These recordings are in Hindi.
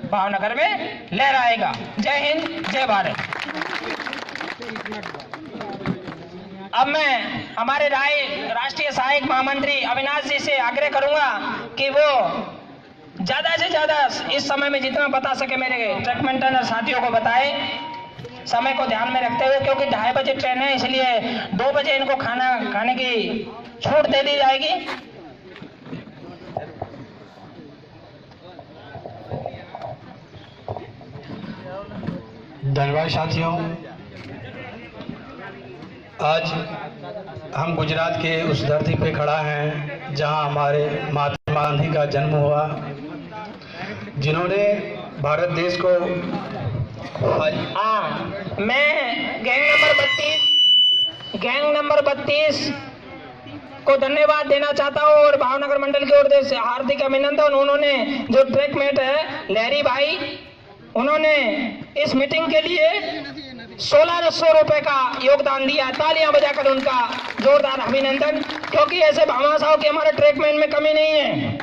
भावनगर में लहराएगा। जय हिंद, जय भारत। अब मैं हमारे राष्ट्रीय सहायक महामंत्री अविनाश जी से आग्रह करूंगा कि वो ज्यादा से ज्यादा इस समय में जितना बता सके मेरे ट्रक मेंटेनर साथियों को बताए, समय को ध्यान में रखते हुए, क्योंकि 2:30 बजे ट्रेन है, इसलिए 2 बजे इनको खाना खाने की छूट दे दी जाएगी। धन्यवाद साथियों। आज हम गुजरात के उस धरती पे खड़ा हैं जहां हमारे महात्मा गांधी का जन्म हुआ, जिन्होंने भारत देश को मैं गैंग नंबर 32 को धन्यवाद देना चाहता हूँ और भावनगर मंडल की ओर से हार्दिक अभिनंदन। उन्होंने जो ट्रैक मेट है लहरी भाई, उन्होंने इस मीटिंग के लिए 1600 रुपए का योगदान दिया। तालियां बजाकर उनका जोरदार अभिनंदन, क्योंकि ऐसे भामाशाहों की हमारे ट्रैकमैन में कमी नहीं है।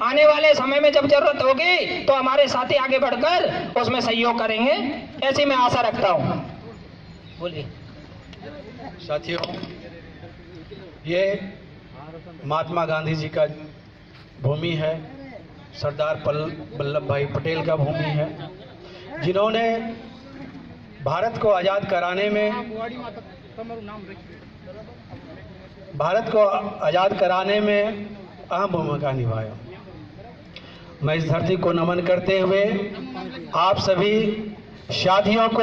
आने वाले समय में जब जरूरत होगी तो हमारे साथी आगे बढ़कर उसमें सहयोग करेंगे, ऐसी मैं आशा रखता हूं। बोलिए साथियों, ये महात्मा गांधी जी का भूमि है, सरदार वल्लभ भाई पटेल का भूमि है, जिन्होंने भारत को आज़ाद कराने में अहम भूमिका निभाया। मैं इस धरती को नमन करते हुए आप सभी साथियों को,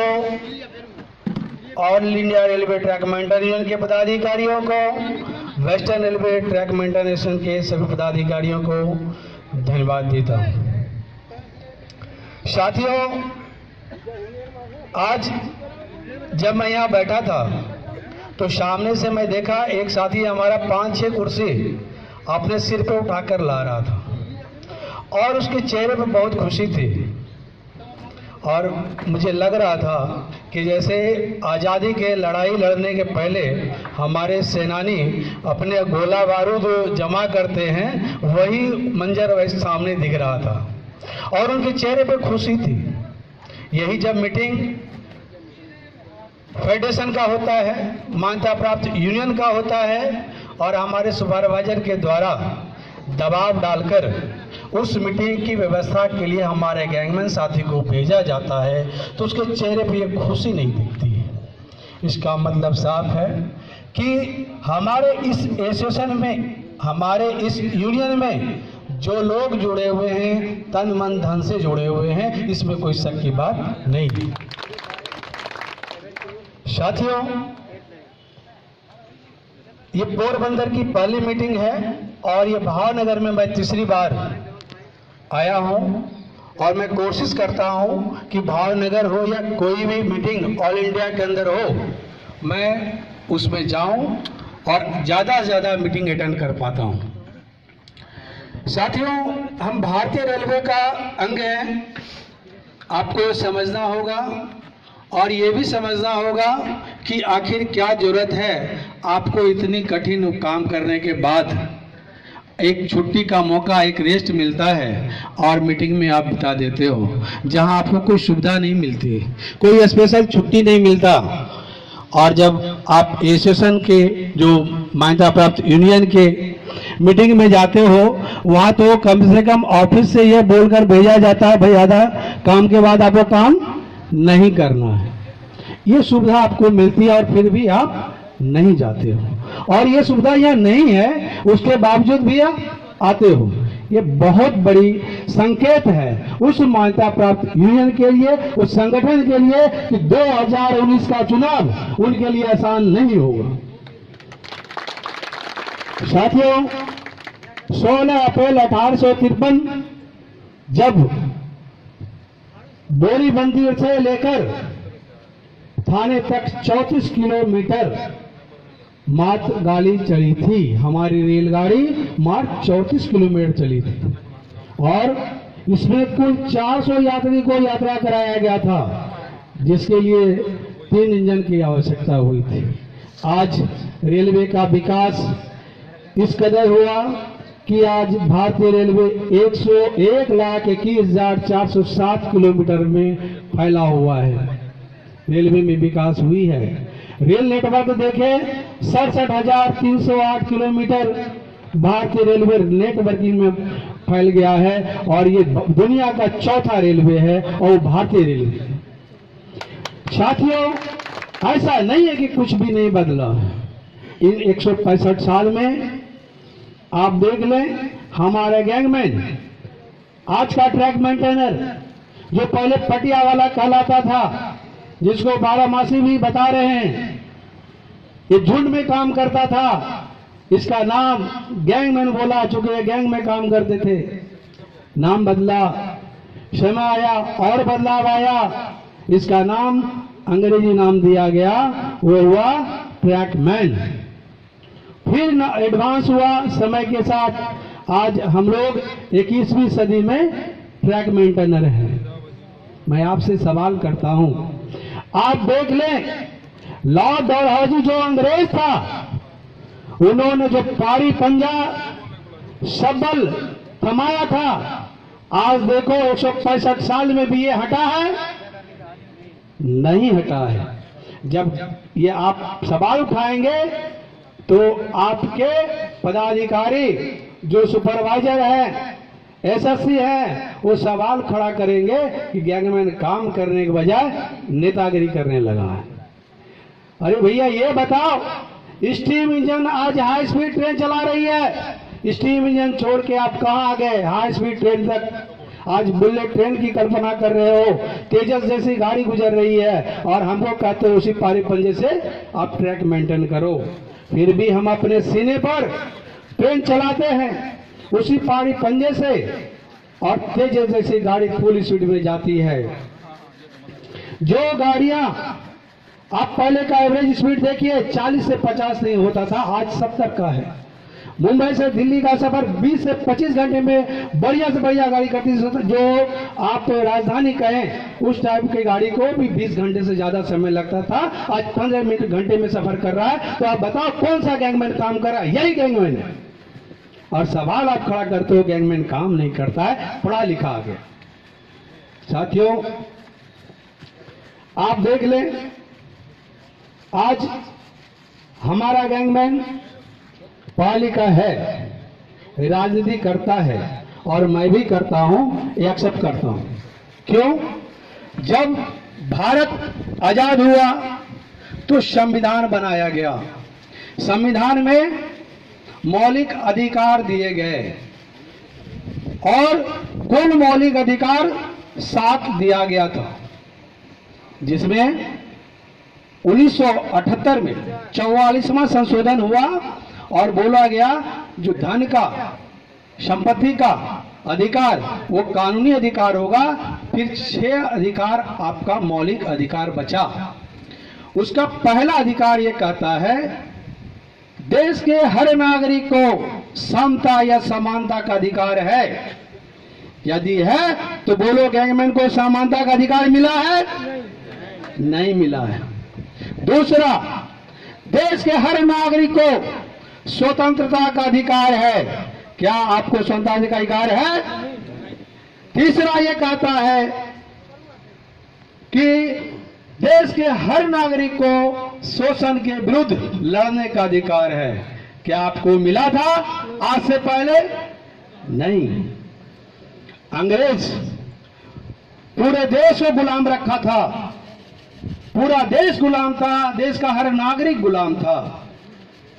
all India railway track maintain union के पदाधिकारियों को, वेस्टर्न रेलवे ट्रैक मेंटेनेशन के सभी पदाधिकारियों को धन्यवाद देता हूँ। साथियों, आज जब मैं यहाँ बैठा था तो सामने से मैं देखा एक साथी हमारा 5-6 कुर्सी अपने सिर पे उठाकर ला रहा था और उसके चेहरे पे बहुत खुशी थी और मुझे लग रहा था कि जैसे आज़ादी के लड़ाई लड़ने के पहले हमारे सेनानी अपने गोला बारूद जमा करते हैं, वही मंजर वैसे सामने दिख रहा था और उनके चेहरे पे खुशी थी। यही जब मीटिंग फेडरेशन का होता है, मान्यता प्राप्त यूनियन का होता है और हमारे सुपरवाइजर के द्वारा दबाव डालकर उस मीटिंग की व्यवस्था के लिए हमारे गैंगमैन साथी को भेजा जाता है, तो उसके चेहरे पे ये खुशी नहीं दिखती है। इसका मतलब साफ है कि हमारे इस एसोसिएशन में, हमारे इस यूनियन में जो लोग जुड़े हुए हैं, तन मन धन से जुड़े हुए हैं, इसमें कोई शक की बात नहीं है। साथियों, ये पोरबंदर की पहली मीटिंग है और ये भावनगर में मैं तीसरी बार आया हूं और मैं कोशिश करता हूं कि भावनगर हो या कोई भी मीटिंग ऑल इंडिया के अंदर हो, मैं उसमें जाऊं और ज़्यादा से ज़्यादा मीटिंग अटेंड कर पाता हूं। साथियों, हम भारतीय रेलवे का अंग हैं, आपको समझना होगा और ये भी समझना होगा कि आखिर क्या जरूरत है आपको इतनी कठिन काम करने के बाद एक छुट्टी का मौका, एक रेस्ट मिलता है और मीटिंग में आप बिता देते हो, जहां आपको कोई सुविधा नहीं मिलती, कोई स्पेशल छुट्टी नहीं मिलता। और जब आप एसोसिएशन के जो मान्यता प्राप्त यूनियन के मीटिंग में जाते हो, वहां तो कम से कम ऑफिस से यह बोलकर भेजा जाता है, भाई आधा काम के बाद आपको काम नहीं करना है। ये सुविधा आपको मिलती है और फिर भी आप नहीं जाते हो, और ये सुविधा यहाँ नहीं है उसके बावजूद भी आप आते हो। ये बहुत बड़ी संकेत है उस मान्यता प्राप्त यूनियन के लिए, उस संगठन के लिए कि 2019 का चुनाव उनके लिए आसान नहीं होगा। साथियों, 16 अप्रैल 1853 जब बोरीबंदी से लेकर थाने तक 34 किलोमीटर मात्र गाड़ी चली थी, हमारी रेलगाड़ी मात्र 34 किलोमीटर चली थी और इसमें कुल 400 यात्री को यात्रा कराया गया था, जिसके लिए 3 इंजन की आवश्यकता हुई थी। आज रेलवे का विकास इस कदर हुआ कि आज भारतीय रेलवे 1,21,407 किलोमीटर में फैला हुआ है। रेलवे में विकास हुई है। रेल नेटवर्क देखें 67,308 किलोमीटर भारतीय रेलवे नेटवर्किंग में फैल गया है और ये दुनिया का चौथा रेलवे है और वो भारतीय रेलवे है। साथियों, ऐसा नहीं है कि कुछ भी नहीं बदला। इन 165 साल में आप देख लें, हमारे गैंगमैन, आज का ट्रैक मेंटेनर जो पहले पटिया वाला कहलाता था, जिसको बारामासी भी बता रहे हैं, ये झुंड में काम करता था, इसका नाम गैंगमैन बोला, चूंकि ये गैंग में काम करते थे। नाम बदला, समय आया और बदलाव आया, इसका नाम अंग्रेजी नाम दिया गया, वो हुआ ट्रैकमैन। फिर न एडवांस हुआ समय के साथ, आज हम लोग 21वीं सदी में ट्रैक मेंटेनर हैं। मैं आपसे सवाल करता हूं, आप देख लें, लॉर्ड डलहौजी जो अंग्रेज था, उन्होंने जो पारी पंजा सबल थमाया था, आज देखो 165 साल में भी ये हटा है? नहीं हटा है। जब ये आप सवाल उठाएंगे तो आपके पदाधिकारी जो सुपरवाइजर है, एसएससी है, वो सवाल खड़ा करेंगे कि गैंगमैन काम करने के बजाय नेतागिरी करने लगा है। अरे भैया ये बताओ, स्टीम इंजन आज हाई स्पीड ट्रेन चला रही है, स्टीम इंजन छोड़ के आप कहां आ गए हाई स्पीड ट्रेन तक? आज बुलेट ट्रेन की कल्पना कर रहे हो, तेजस जैसी गाड़ी गुजर रही है और हमको कहते हो उसी पारी पंजे से आप ट्रैक मेंटेन करो। फिर भी हम अपने सीने पर ट्रेन चलाते हैं उसी पारी पंजे से, और तेजस जैसी गाड़ी फुल स्पीड में जाती है। जो गाड़ियां आप पहले का एवरेज स्पीड देखिए 40 से 50 नहीं होता था, आज 70 का है। मुंबई से दिल्ली का सफर 20 से 25 घंटे में बढ़िया से बढ़िया गाड़ी करती है। जो आप राजधानी कहें, उस टाइप की गाड़ी को भी 20 घंटे से ज्यादा समय लगता था, आज 15 घंटे में सफर कर रहा है। तो आप बताओ कौन सा गैंगमैन काम कर रहा है? यही गैंगमैन है। और सवाल आप खड़ा करते हो गैंगमैन काम नहीं करता है, पढ़ा लिखा आ गया। साथियों, आप देख लें, आज हमारा गैंगमैन पढ़ा लिखा है, राजनीति करता है, और मैं भी करता हूं, एक्सेप्ट करता हूं। क्यों? जब भारत आजाद हुआ तो संविधान बनाया गया, संविधान में मौलिक अधिकार दिए गए और कुल मौलिक अधिकार 7 दिया गया था, जिसमें 1978 में 44वां संशोधन हुआ और बोला गया जो धन का, संपत्ति का अधिकार वो कानूनी अधिकार होगा, फिर 6 अधिकार आपका मौलिक अधिकार बचा। उसका पहला अधिकार ये कहता है देश के हर नागरिक को समता या समानता का अधिकार है। यदि है तो बोलो गैंगमैन को समानता का अधिकार मिला है? नहीं मिला है। दूसरा, देश के हर नागरिक को स्वतंत्रता का अधिकार है। क्या आपको स्वतंत्रता का अधिकार है? तीसरा ये कहता है कि देश के हर नागरिक को शोषण के विरुद्ध लड़ने का अधिकार है। क्या आपको मिला था आज से पहले? नहीं। अंग्रेज पूरे देश को गुलाम रखा था, पूरा देश गुलाम था, देश का हर नागरिक गुलाम था।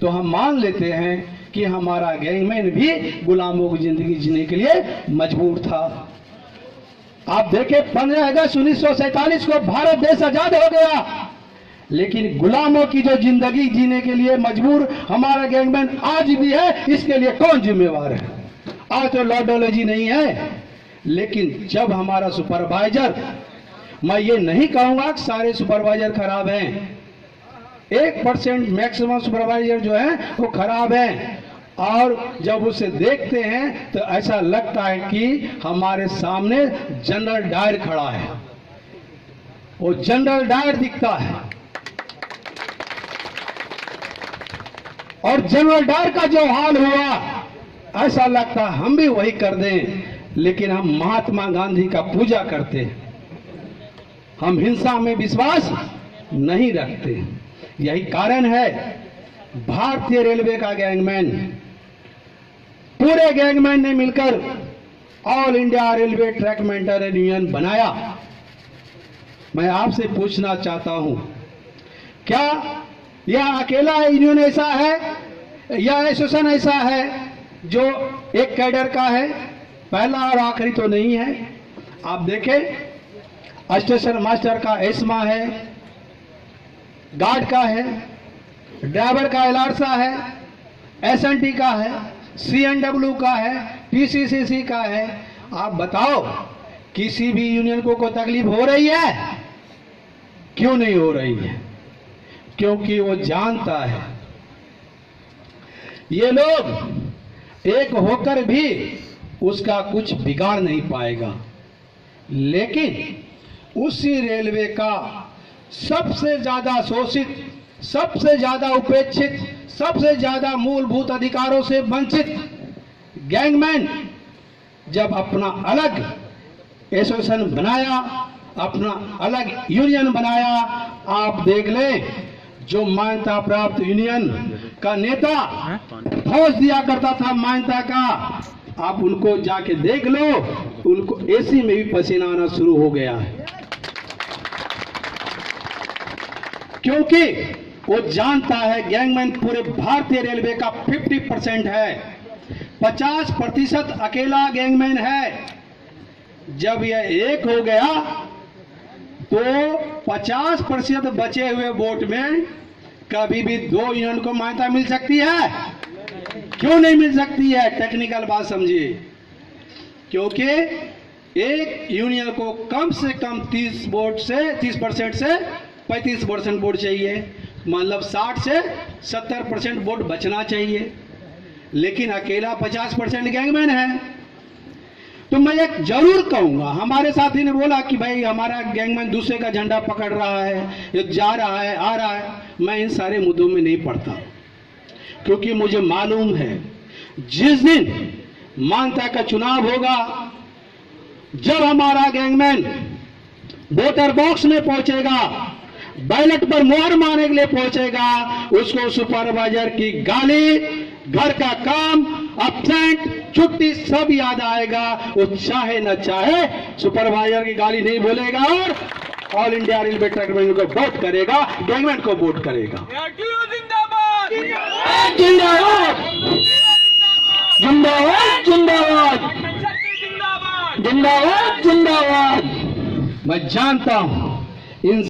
तो हम मान लेते हैं कि हमारा गैंगमैन भी गुलामों की जिंदगी जीने के लिए मजबूर था। आप देखें 15 अगस्त 1947 को भारत देश आजाद हो गया, लेकिन गुलामों की जो जिंदगी जीने के लिए मजबूर हमारा गैंगमैन आज भी है, इसके लिए कौन जिम्मेवार है? आज तो लॉर्ड डलहौजी नहीं है, लेकिन जब हमारा सुपरवाइजर, मैं ये नहीं कहूंगा कि सारे सुपरवाइजर खराब हैं, 1% मैक्सिमम सुपरवाइजर जो है वो खराब है, और जब उसे देखते हैं तो ऐसा लगता है कि हमारे सामने जनरल डायर खड़ा है, वो जनरल डायर दिखता है। और जनरल डायर का जो हाल हुआ ऐसा लगता है हम भी वही कर दें, लेकिन हम महात्मा गांधी का पूजा करते हैं, हम हिंसा में विश्वास नहीं रखते। यही कारण है भारतीय रेलवे का गैंगमैन, पूरे गैंगमैन ने मिलकर all India railway track maintenance union बनाया। मैं आपसे पूछना चाहता हूं, क्या यह अकेला यूनियन ऐसा है, यह एसोसिएशन ऐसा है जो एक कैडर का है, पहला और आखिरी तो नहीं है। आप देखें, स्टेशन मास्टर का एस्मा है, गार्ड का है, ड्राइवर का एलआरसा है, एसएनटी का है, सीएनडब्ल्यू का है, पीसीसीसी का है। आप बताओ, किसी भी यूनियन को कोई तकलीफ हो रही है? क्यों नहीं हो रही है? क्योंकि वो जानता है ये लोग एक होकर भी उसका कुछ बिगाड़ नहीं पाएगा। लेकिन उसी रेलवे का सबसे ज्यादा शोषित, सबसे ज्यादा उपेक्षित, सबसे ज्यादा मूलभूत अधिकारों से वंचित गैंगमैन जब अपना अलग एसोसिएशन बनाया, अपना अलग यूनियन बनाया, आप देख लें, जो मान्यता प्राप्त यूनियन का नेता फौज दिया करता था मान्यता का, आप उनको जाके देख लो, उनको एसी में भी पसीना आना शुरू हो गया है। क्योंकि वो जानता है गैंगमैन पूरे भारतीय रेलवे का 50% है, 50% अकेला गैंगमैन है। जब यह एक हो गया तो 50% बचे हुए वोट में कभी भी दो यूनियन को मान्यता मिल सकती है? क्यों नहीं मिल सकती है? टेक्निकल बात समझिए। क्योंकि एक यूनियन को कम से कम 30% से 35% वोट चाहिए, मतलब 60 से 70% वोट बचना चाहिए। लेकिन अकेला 50% गैंगमैन है। तो मैं एक जरूर कहूंगा, हमारे साथी ने बोला कि भाई हमारा गैंगमैन दूसरे का झंडा पकड़ रहा है, ये जा रहा है, आ रहा है। मैं इन सारे मुद्दों में नहीं पड़ता, क्योंकि मुझे मालूम है जिस दिन मान्यता का चुनाव होगा, जब हमारा गैंगमैन वोटर बॉक्स में पहुंचेगा, बैलेट पर मोहर मारने के लिए पहुंचेगा, उसको सुपरवाइजर की गाली, घर का काम, अपसेंट, छुट्टी सब याद आएगा। वो चाहे न चाहे सुपरवाइजर की गाली नहीं बोलेगा और all India railway track maintenance को वोट करेगा, गैंगमैन को वोट करेगा। जिंदाबाद जिंदाबाद जिंदाबाद जिंदाबाद जिंदाबाद। मैं जानता हूं इन